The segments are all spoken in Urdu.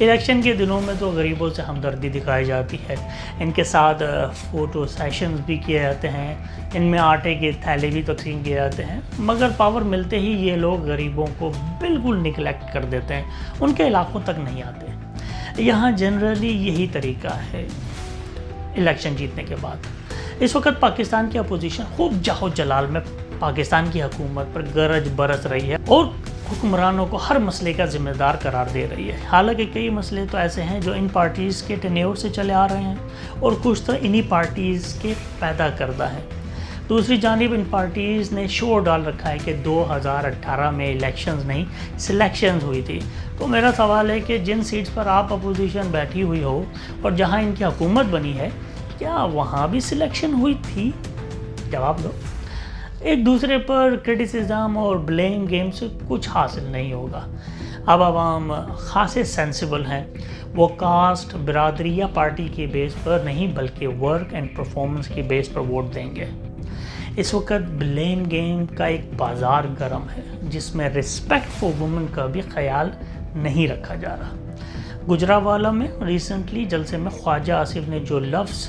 الیکشن کے دنوں میں تو غریبوں سے ہمدردی دکھائی جاتی ہے، ان کے ساتھ فوٹو سیشنز بھی کیے جاتے ہیں، ان میں آٹے کے تھیلے بھی تقسیم کیے جاتے ہیں، مگر پاور ملتے ہی یہ لوگ غریبوں کو بالکل نگلیکٹ کر دیتے ہیں، ان کے علاقوں تک نہیں آتے۔ یہاں جنرلی یہی طریقہ ہے الیکشن جیتنے کے بعد۔ اس وقت پاکستان کی اپوزیشن خوب جاہ جلال میں پاکستان کی حکومت پر گرج برس رہی ہے اور حکمرانوں کو ہر مسئلے کا ذمہ دار قرار دے رہی ہے۔ حالانکہ کئی مسئلے تو ایسے ہیں جو ان پارٹیز کے ٹینیور سے چلے آ رہے ہیں اور کچھ تو انہی پارٹیز کے پیدا کردہ ہیں۔ دوسری جانب ان پارٹیز نے شور ڈال رکھا ہے کہ 2018 میں الیکشنز نہیں سلیکشنز ہوئی تھی۔ تو میرا سوال ہے کہ جن سیٹس پر آپ اپوزیشن بیٹھی ہوئی ہو اور جہاں ان کی حکومت بنی ہے، کیا وہاں بھی سلیکشن ہوئی تھی؟ جواب دو۔ ایک دوسرے پر کرٹیسزم اور بلیم گیم سے کچھ حاصل نہیں ہوگا۔ اب عوام خاصے سینسیبل ہیں، وہ کاسٹ، برادری یا پارٹی کے بیس پر نہیں بلکہ ورک اینڈ پرفارمنس کی بیس پر ووٹ دیں گے۔ اس وقت بلیم گیم کا ایک بازار گرم ہے جس میں رسپیکٹ فار وومن کا بھی خیال نہیں رکھا جا رہا۔ گجرانوالہ میں ریسنٹلی جلسے میں خواجہ آصف نے جو لفظ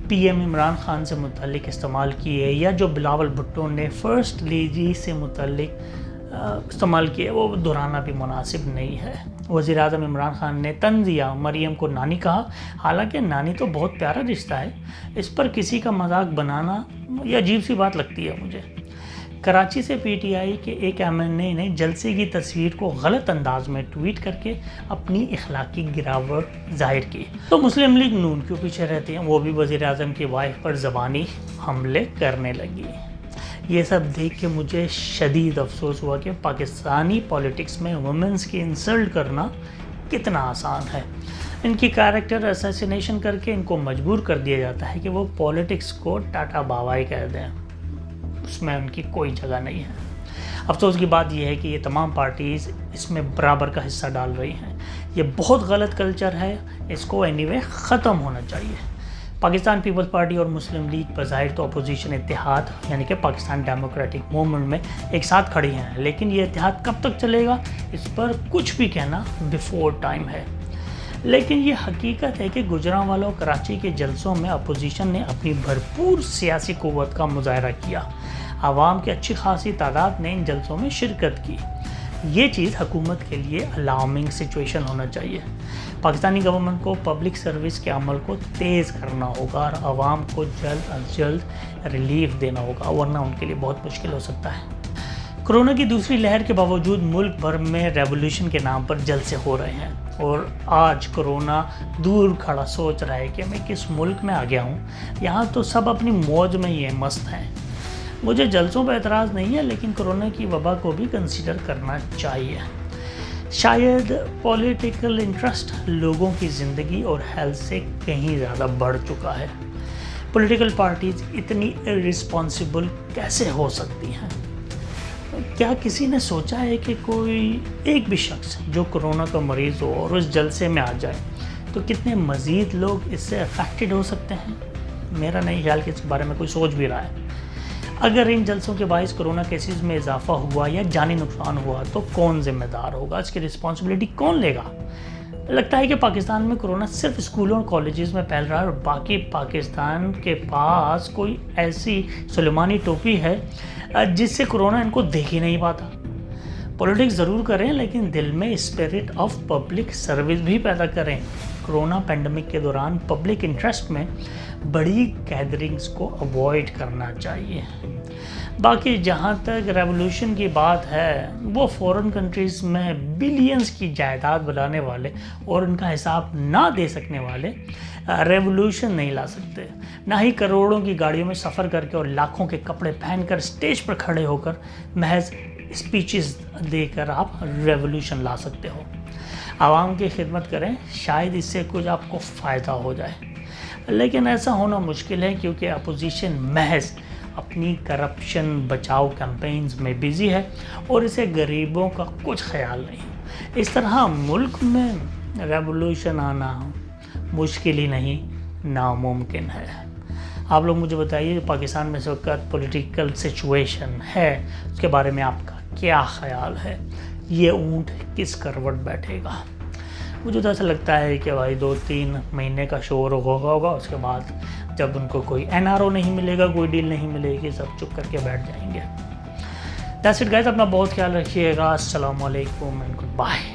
پی ایم عمران خان سے متعلق استعمال کیے یا جو بلاول بھٹو نے فرسٹ لیڈی سے متعلق استعمال کیے، وہ دہرانا بھی مناسب نہیں ہے۔ وزیر اعظم عمران خان نے طنزیہ مریم کو نانی کہا، حالانکہ نانی تو بہت پیارا رشتہ ہے، اس پر کسی کا مذاق بنانا یہ عجیب سی بات لگتی ہے مجھے۔ کراچی سے پی ٹی آئی کے ایک ایم این اے نے جلسے کی تصویر کو غلط انداز میں ٹویٹ کر کے اپنی اخلاقی گراوٹ ظاہر کی، تو مسلم لیگ نون کیوں پیچھے رہتی ہیں؟ وہ بھی وزیر اعظم کی وائف پر زبانی حملے کرنے لگی۔ یہ سب دیکھ کے مجھے شدید افسوس ہوا کہ پاکستانی پولیٹکس میں وومنس کی انسلٹ کرنا کتنا آسان ہے۔ ان کی کیریکٹر اسیسینیشن کر کے ان کو مجبور کر دیا جاتا ہے کہ وہ پولیٹکس کو ٹاٹا بابائی کہہ دیں، اس میں ان کی کوئی جگہ نہیں ہے۔ افسوس کی بات یہ ہے کہ یہ تمام پارٹیز اس میں برابر کا حصہ ڈال رہی ہیں۔ یہ بہت غلط کلچر ہے، اس کو اینی وے ختم ہونا چاہیے۔ پاکستان پیپلز پارٹی اور مسلم لیگ بظاہر تو اپوزیشن اتحاد یعنی کہ پاکستان ڈیموکریٹک موومنٹ میں ایک ساتھ کھڑی ہیں، لیکن یہ اتحاد کب تک چلے گا اس پر کچھ بھی کہنا بیفور ٹائم ہے۔ لیکن یہ حقیقت ہے کہ گجرانوالہ اور کراچی کے جلسوں میں اپوزیشن نے اپنی بھرپور سیاسی قوت کا مظاہرہ کیا۔ عوام کی اچھی خاصی تعداد نے ان جلسوں میں شرکت کی۔ یہ چیز حکومت کے لیے الارمنگ سچویشن ہونا چاہیے۔ پاکستانی گورنمنٹ کو پبلک سروس کے عمل کو تیز کرنا ہوگا اور عوام کو جلد از جلد ریلیف دینا ہوگا، ورنہ ان کے لیے بہت مشکل ہو سکتا ہے۔ کرونا کی دوسری لہر کے باوجود ملک بھر میں ریولوشن کے نام پر جلسے ہو رہے ہیں، اور آج کرونا دور کھڑا سوچ رہا ہے کہ میں کس ملک میں آ گیا ہوں، یہاں تو سب اپنی موج میں ہی مست ہیں۔ مجھے جلسوں پر اعتراض نہیں ہے، لیکن کرونا کی وبا کو بھی کنسیڈر کرنا چاہیے۔ شاید پولیٹیکل انٹرسٹ لوگوں کی زندگی اور ہیلتھ سے کہیں زیادہ بڑھ چکا ہے۔ پولیٹیکل پارٹیز اتنی ارسپانسبل کیسے ہو سکتی ہیں؟ کیا کسی نے سوچا ہے کہ کوئی ایک بھی شخص جو کرونا کا مریض ہو اور اس جلسے میں آ جائے تو کتنے مزید لوگ اس سے افیکٹڈ ہو سکتے ہیں؟ میرا نہیں خیال کہ اس بارے میں کوئی سوچ بھی رہا ہے۔ اگر ان جلسوں کے باعث کرونا کیسز میں اضافہ ہوا یا جانی نقصان ہوا تو کون ذمہ دار ہوگا؟ اس کی رسپانسبلٹی کون لے گا؟ لگتا ہے کہ پاکستان میں کرونا صرف اسکولوں اور کالجز میں پھیل رہا ہے اور باقی پاکستان کے پاس کوئی ایسی سلیمانی ٹوپی ہے جس سے کرونا ان کو دیکھ ہی نہیں پاتا۔ پولیٹکس ضرور کریں، لیکن دل میں اسپرٹ آف پبلک سروس بھی پیدا کریں۔ کرونا پینڈیمک کے دوران پبلک انٹرسٹ میں بڑی گیدرنگز کو اوائڈ کرنا چاہیے۔ باقی جہاں تک ریولوشن کی بات ہے، وہ فورن کنٹریز میں بلینز کی جائیداد بنانے والے اور ان کا حساب نہ دے سکنے والے ریولوشن نہیں لا سکتے، نہ ہی کروڑوں کی گاڑیوں میں سفر کر کے اور لاکھوں کے کپڑے پہن کر اسٹیج پر کھڑے ہو کر محض اسپیچز دے کر آپ ریولوشن لا سکتے ہو۔ عوام کی خدمت کریں، شاید اس سے کچھ آپ کو فائدہ ہو جائے، لیکن ایسا ہونا مشکل ہے کیونکہ اپوزیشن محض اپنی کرپشن بچاؤ کیمپینز میں بزی ہے اور اسے غریبوں کا کچھ خیال نہیں۔ اس طرح ملک میں ریولوشن آنا مشکل ہی نہیں، ناممکن ہے۔ آپ لوگ مجھے بتائیے پاکستان میں اس وقت پولیٹیکل سچویشن ہے، اس کے بارے میں آپ کا کیا خیال ہے؟ یہ اونٹ کس کروٹ بیٹھے گا؟ مجھے تو ایسا لگتا ہے کہ بھائی 2-3 مہینے کا شو ہوگا، اس کے بعد جب ان کو کوئی NRO نہیں ملے گا، کوئی ڈیل نہیں ملے گی، سب چپ کر کے بیٹھ جائیں گے. دیٹس اٹ گائز، اپنا بہت خیال رکھیے گا. السلام علیکم اینڈ گڈ بائے.